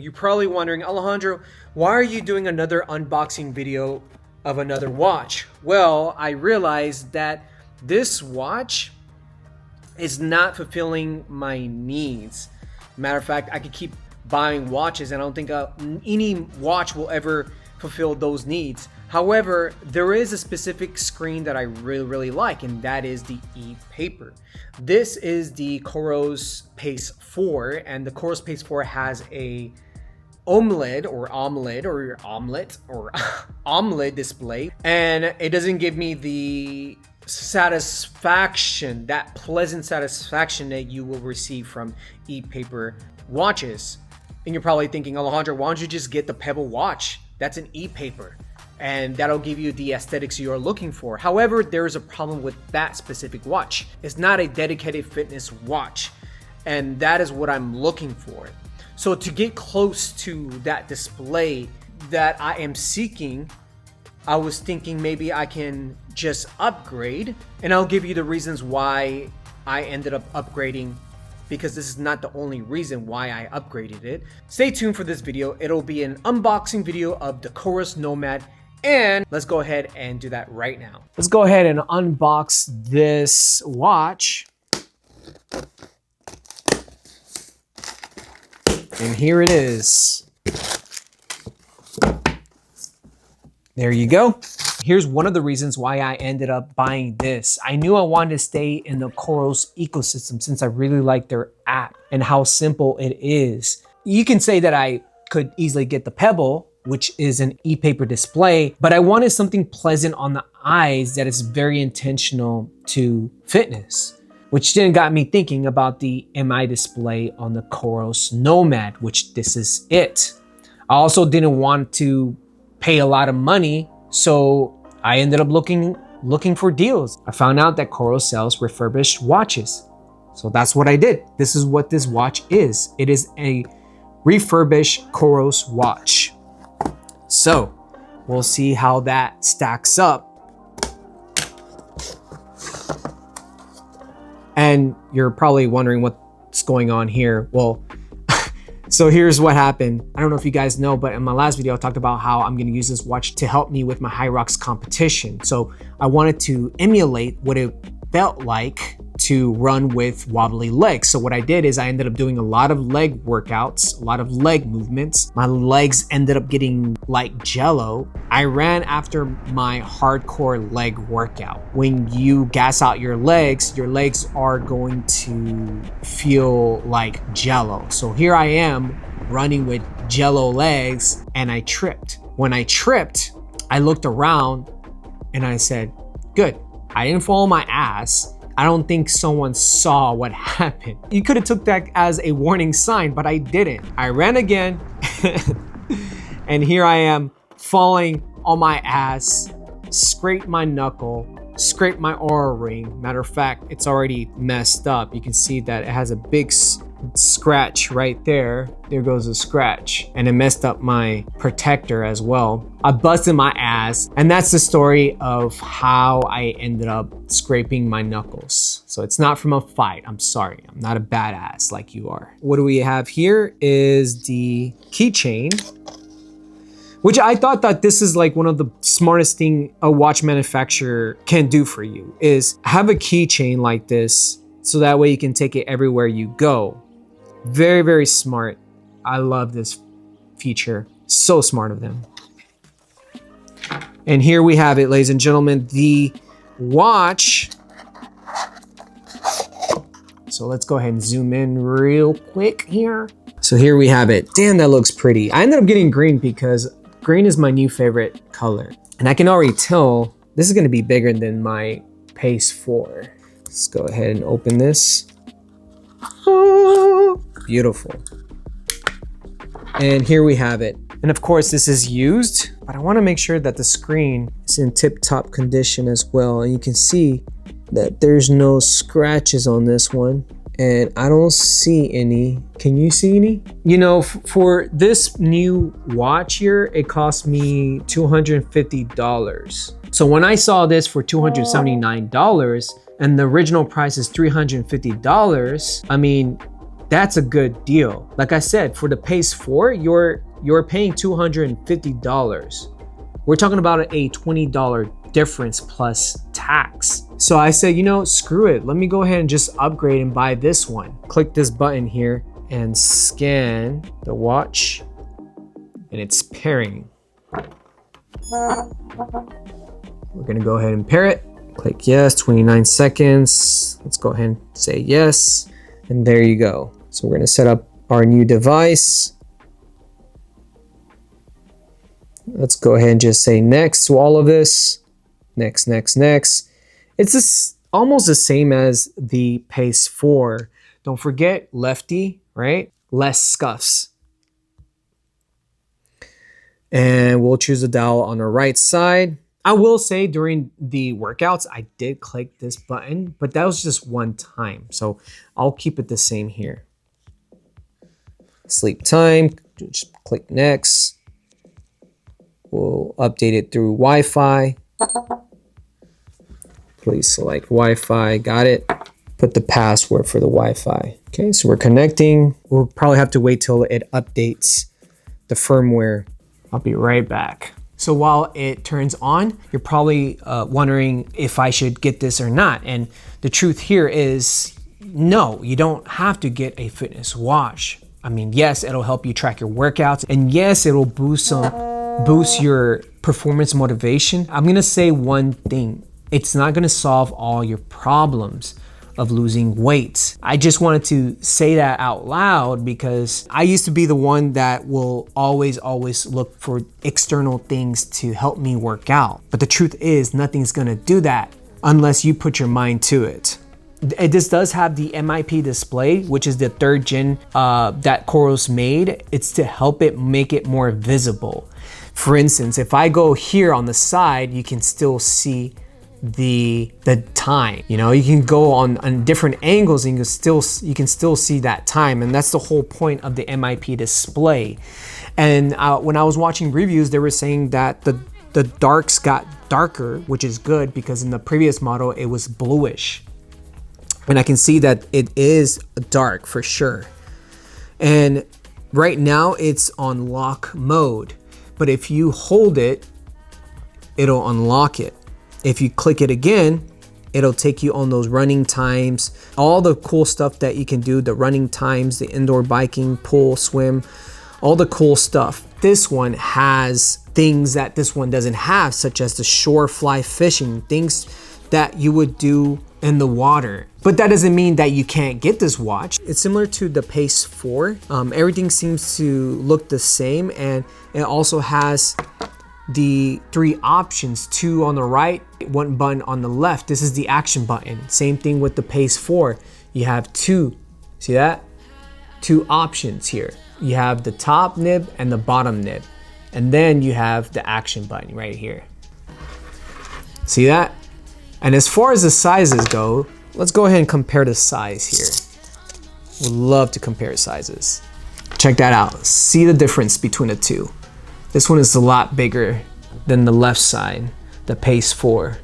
You're probably wondering, Alejandro, why are you doing another unboxing video of another watch? Well, I realized that this watch is not fulfilling my needs. Matter of fact, I could keep buying watches and I don't think any watch will ever fulfill those needs. However, there is a specific screen that I really like, and that is the e-paper. This is the COROS Pace 4, and the COROS Pace 4 has a omelette display, and it doesn't give me the satisfaction, that pleasant satisfaction that you will receive from e-paper watches. And you're probably thinking, Alejandro, why don't you just get the Pebble watch? That's an e-paper, and that'll give you the aesthetics you are looking for. However, there is a problem with that specific watch. It's not a dedicated fitness watch, and that is what I'm looking for. So to get close to that display that I am seeking, I was thinking maybe I can just upgrade, and I'll give you the reasons why I ended up upgrading, because this is not the only reason why I upgraded it. Stay tuned for this video. It'll be an unboxing video of the COROS Nomad, and let's go ahead and do that right now. Let's go ahead and unbox this watch. And here it is. There you go. Here's one of the reasons why I ended up buying this. I knew I wanted to stay in the COROS ecosystem since I really like their app and how simple it is. You can say that I could easily get the Pebble, which is an e-paper display, but I wanted something pleasant on the eyes that is very intentional to fitness, which then got me thinking about the MI display on the COROS Nomad, which this is it. I also didn't want to pay a lot of money, so I ended up looking for deals. I found out that COROS sells refurbished watches. So that's what I did. This is what this watch is. It is a refurbished COROS watch. So we'll see how that stacks up. And you're probably wondering what's going on here. Well, so here's what happened. I don't know if you guys know, but in my last video, I talked about how I'm gonna use this watch to help me with my High Rocks competition. So I wanted to emulate what it felt like to run with wobbly legs. So what I did is I ended up doing a lot of leg workouts, a lot of leg movements. My legs ended up getting like jello. I ran after my hardcore leg workout. When you gas out your legs are going to feel like jello. So here I am running with jello legs, and I tripped. When I tripped, I looked around and I said, good, I didn't fall on my ass. I don't think someone saw what happened. You could have took that as a warning sign, but I didn't. I ran again, and here I am falling on my ass, scraped my knuckle, scraped my Oura ring. Matter of fact, it's already messed up. You can see that it has a big scratch right there. There goes a scratch, and it messed up my protector as well. I busted my ass, and that's the story of how I ended up scraping my knuckles. So it's not from a fight. I'm sorry. I'm not a badass like you are. What do we have here is the keychain, which I thought that this is like one of the smartest thing a watch manufacturer can do for you, is have a keychain like this so that way you can take it everywhere you go. Very, very smart. I love this feature. So smart of them. And here we have it, ladies and gentlemen, the watch. So let's go ahead and zoom in real quick here. So here we have it. Damn, that looks pretty. I ended up getting green because green is my new favorite color. And I can already tell this is gonna be bigger than my Pace 4. Let's go ahead and open this. Oh, beautiful. And here we have it. And of course this is used, but I wanna make sure that the screen is in tip-top condition as well. And you can see that there's no scratches on this one. And I don't see any. Can you see any? You know, for this new watch here, it cost me $250. So when I saw this for $279 and the original price is $350, I mean, That's a good deal. Like I said, for the Pace 4, you're paying $250. We're talking about a $20 difference plus tax. So I said, you know, screw it. Let me go ahead and just upgrade and buy this one. Click this button here and scan the watch, and it's pairing. We're gonna go ahead and pair it. Click yes, 29 seconds. Let's go ahead and say yes. And there you go. So we're gonna set up our new device. Let's go ahead and just say next to all of this. Next, next, next. It's just almost the same as the Pace 4. Don't forget lefty, right? Less scuffs. And we'll choose the dial on the right side. I will say during the workouts, I did click this button, but that was just one time. So I'll keep it the same here. Sleep time, just click next. We'll update it through Wi-Fi. Please select Wi-Fi, got it. Put the password for the Wi-Fi. Okay, so we're connecting. We'll probably have to wait till it updates the firmware. I'll be right back. So while it turns on, you're probably wondering if I should get this or not. And the truth here is, no, you don't have to get a fitness watch. I mean, yes, it'll help you track your workouts, and yes, it'll boost your performance motivation. I'm gonna say one thing. It's not gonna solve all your problems of losing weight. I just wanted to say that out loud because I used to be the one that will always look for external things to help me work out. But the truth is, nothing's gonna do that unless you put your mind to it. This does have the MIP display, which is the 3rd gen that COROS made. It's to help it make it more visible. For instance, if I go here on the side, you can still see the time. You know, you can go on different angles and you can still see that time, and that's the whole point of the MIP display. And when I was watching reviews, they were saying that the darks got darker, which is good because in the previous model it was bluish. And I can see that it is dark for sure. And right now it's on lock mode, but if you hold it, it'll unlock it. If you click it again, it'll take you on those running times, all the cool stuff that you can do, the running times, the indoor biking, pool, swim, all the cool stuff. This one has things that this one doesn't have, such as the shore fly fishing, things that you would do in the water. But that doesn't mean that you can't get this watch. It's similar to the Pace 4. Everything seems to look the same, and it also has the 3 options, 2 on the right, 1 button on the left. This is the action button. Same thing with the Pace 4. You have 2, see that? 2 options here. You have the top nib and the bottom nib. And then you have the action button right here. See that? And as far as the sizes go, let's go ahead and compare the size here. Would love to compare sizes. Check that out. See the difference between the two. This one is a lot bigger than the left side, the Pace 4.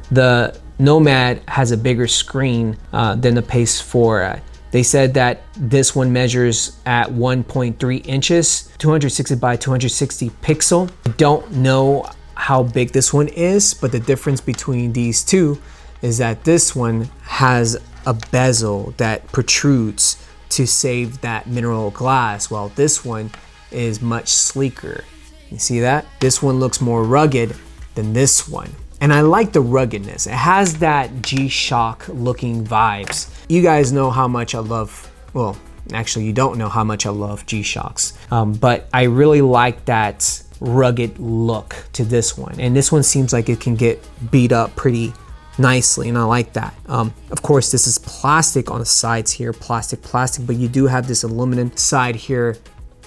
The Nomad has a bigger screen than the Pace 4. They said that this one measures at 1.3 inches, 260 by 260 pixel. I don't know how big this one is, but the difference between these two is that this one has a bezel that protrudes to save that mineral glass, while this one is much sleeker. You see that? This one looks more rugged than this one. And I like the ruggedness. It has that G-Shock looking vibes. You guys know how much I love, well, actually you don't know how much I love G-Shocks, but I really like that rugged look to this one. And this one seems like it can get beat up pretty nicely, and I like that. Of course, this is plastic on the sides here, plastic, but you do have this aluminum side here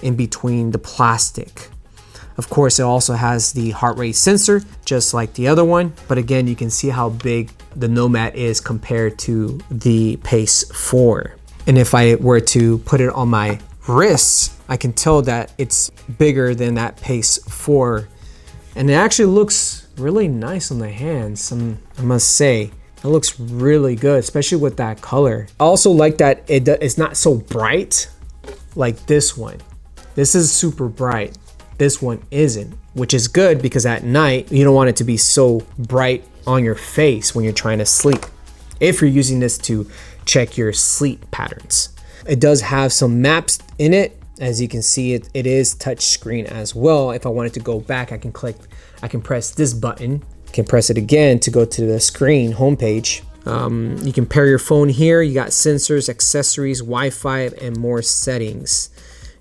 in between the plastic. Of course, it also has the heart rate sensor, just like the other one. But again, you can see how big the Nomad is compared to the Pace 4. And if I were to put it on my wrists, I can tell that it's bigger than that Pace 4. And it actually looks really nice on the hands, I must say. That looks really good, especially with that color. I also like that it's not so bright like this one. This is super bright. This one isn't, which is good because at night, you don't want it to be so bright on your face when you're trying to sleep, if you're using this to check your sleep patterns. It does have some maps in it. As you can see, it is touch screen as well. If I wanted to go back, I can press this button. I can press it again to go to the screen homepage. You can pair your phone here. You got sensors, accessories, Wi-Fi, and more settings.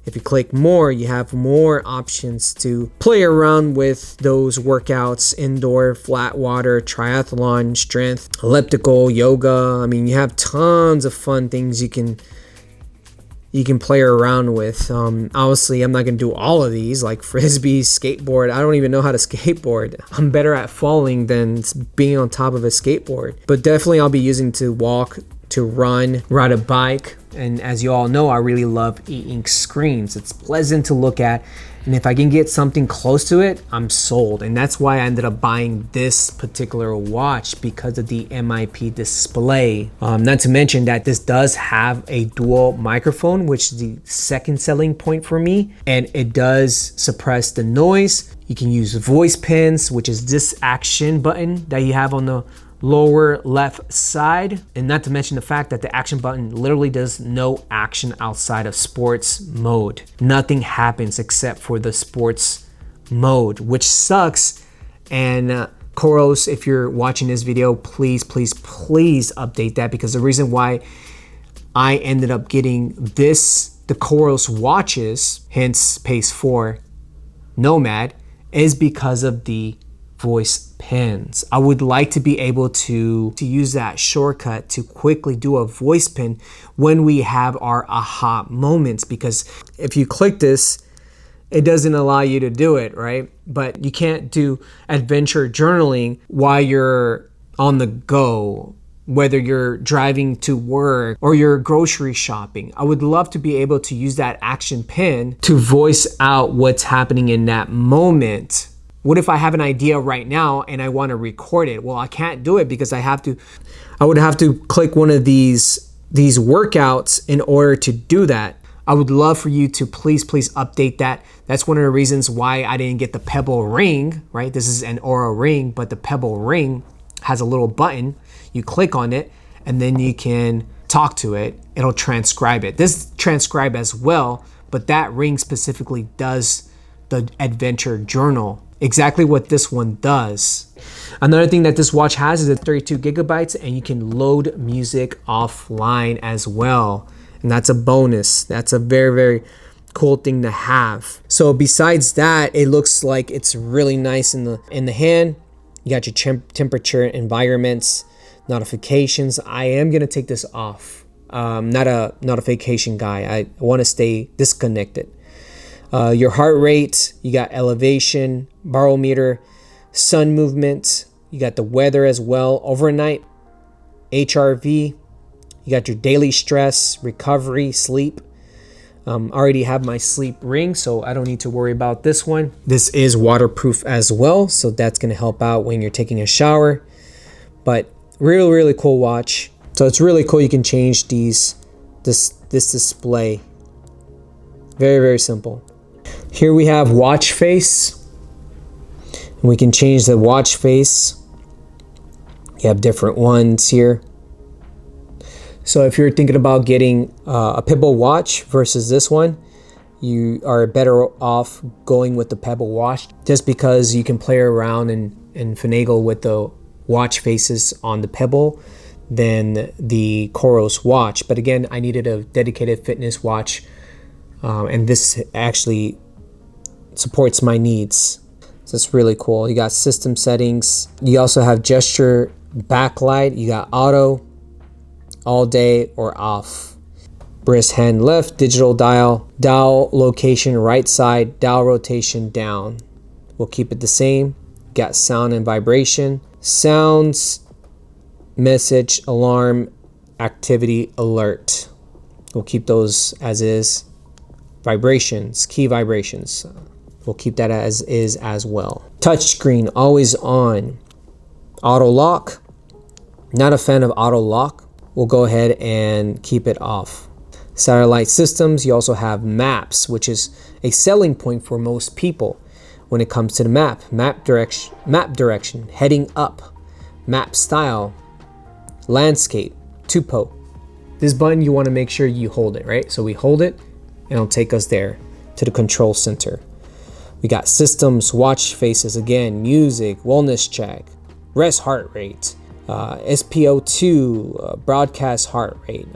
If you click more, you have more options to play around with those workouts: indoor, flat water, triathlon, strength, elliptical, yoga. I mean, you have tons of fun things you can play around with. Obviously, I'm not gonna do all of these, like frisbee, skateboard. I don't even know how to skateboard. I'm better at falling than being on top of a skateboard. But definitely I'll be using to walk, to run, ride a bike. And as you all know, I really love e-ink screens. It's pleasant to look at. And if I can get something close to it, I'm sold. And that's why I ended up buying this particular watch, because of the MIP display. Not to mention that this does have a dual microphone, which is the second selling point for me. And it does suppress the noise. You can use voice pins, which is this action button that you have on the lower left side. And not to mention the fact that the action button literally does no action outside of sports mode. Nothing happens except for the sports mode, which sucks. And COROS, if you're watching this video, please update that, because the reason why I ended up getting the COROS watches, hence Pace 4 Nomad, is because of the voice pins. I would like to be able to use that shortcut to quickly do a voice pin when we have our aha moments, because if you click this, it doesn't allow you to do it, right? But you can't do adventure journaling while you're on the go, whether you're driving to work or you're grocery shopping. I would love to be able to use that action pin to voice out what's happening in that moment. What if I have an idea right now and I want to record it? Well, I can't do it because I would have to click one of these workouts in order to do that. I would love for you to please update that. That's one of the reasons why I didn't get the Pebble ring, right? This is an Aura ring, but the Pebble ring has a little button. You click on it and then you can talk to it. It'll transcribe it. This transcribe as well, but that ring specifically does the adventure journal. Exactly what this one does. Another thing that this watch has is 32 gigabytes, and you can load music offline as well. And that's a bonus. That's a very cool thing to have. So besides that, it looks like it's really nice in the hand. You got your temperature, environments, notifications. I am gonna take this off. Not a notification guy. I want to stay disconnected. Your heart rate, you got elevation, barometer, sun movement, you got the weather as well, overnight, HRV, you got your daily stress, recovery, sleep. I already have my sleep ring, so I don't need to worry about this one. This is waterproof as well, so that's gonna help out when you're taking a shower. But really cool watch. So it's really cool. You can change this display. Very simple. Here we have watch face, and we can change the watch face. You have different ones here. So if you're thinking about getting a Pebble watch versus this one, you are better off going with the Pebble watch, just because you can play around and finagle with the watch faces on the Pebble than the COROS watch. But again, I needed a dedicated fitness watch, and this actually supports my needs. So it's really cool. You got system settings. You also have gesture backlight. You got auto, all day or off. Wrist hand left, digital dial, dial location right side, dial rotation down. We'll keep it the same. Got sound and vibration. Sounds, message, alarm, activity, alert. We'll keep those as is. Vibrations, key vibrations. We'll keep that as is as well. Touch screen, always on. Auto lock. Not a fan of auto lock. We'll go ahead and keep it off. Satellite systems, you also have maps, which is a selling point for most people when it comes to the map direction, heading up, map style, landscape, topo. This button, you want to make sure you hold it, right? So we hold it and it'll take us there to the control center. We got systems, watch faces again, music, wellness check, rest heart rate, SPO2, broadcast heart rate,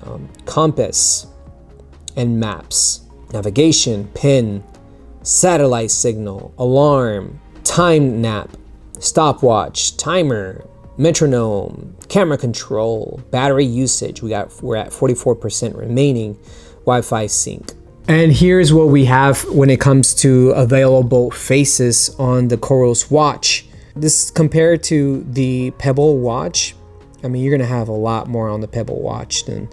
compass, and maps, navigation, pin, satellite signal, alarm, time nap, stopwatch, timer, metronome, camera control, battery usage. We're at 44% remaining, Wi-Fi sync. And here's what we have when it comes to available faces on the COROS watch. This compared to the Pebble watch, I mean, you're gonna have a lot more on the Pebble watch than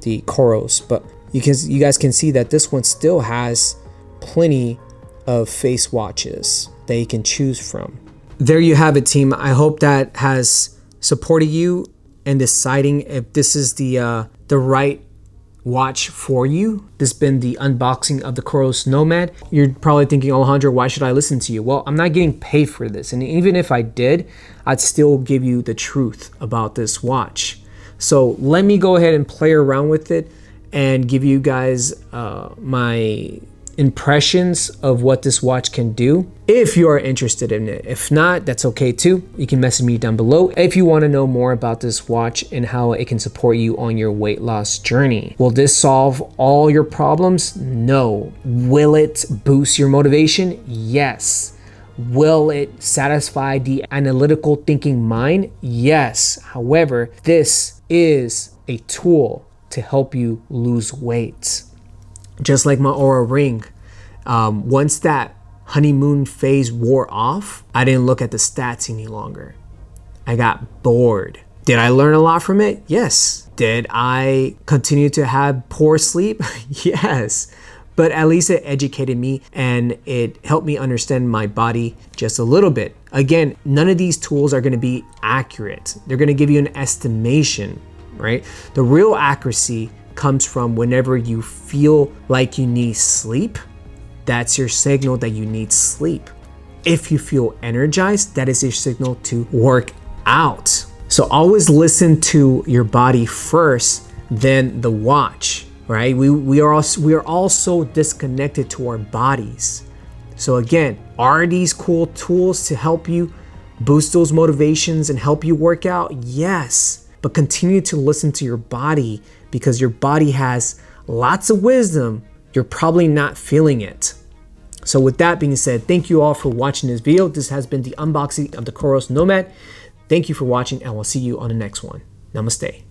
the COROS, but you guys can see that this one still has plenty of face watches that you can choose from. There you have it, team. I hope that has supported you in deciding if this is the right watch for you. This has been the unboxing of the COROS Nomad. You're probably thinking, Alejandro, why should I listen to you? Well, I'm not getting paid for this. And even if I did, I'd still give you the truth about this watch. So let me go ahead and play around with it and give you guys my impressions of what this watch can do if you are interested in it. If not, that's okay too. You can message me down below if you want to know more about this watch and how it can support you on your weight loss journey. Will this solve all your problems? No. Will it boost your motivation? Yes. Will it satisfy the analytical thinking mind? Yes. However, this is a tool to help you lose weight. Just like my Oura ring, once that honeymoon phase wore off, I didn't look at the stats any longer. I got bored. Did I learn a lot from it? Yes. Did I continue to have poor sleep? Yes. But at least it educated me and it helped me understand my body just a little bit. Again, none of these tools are gonna be accurate. They're gonna give you an estimation, right? The real accuracy comes from whenever you feel like you need sleep. That's your signal that you need sleep. If you feel energized, that is your signal to work out. So always listen to your body first, then the watch, right? We are also disconnected to our bodies. So again, are these cool tools to help you boost those motivations and help you work out? Yes, but continue to listen to your body because your body has lots of wisdom. You're probably not feeling it. So with that being said, thank you all for watching this video. This has been the unboxing of the COROS Nomad. Thank you for watching and we'll see you on the next one. Namaste.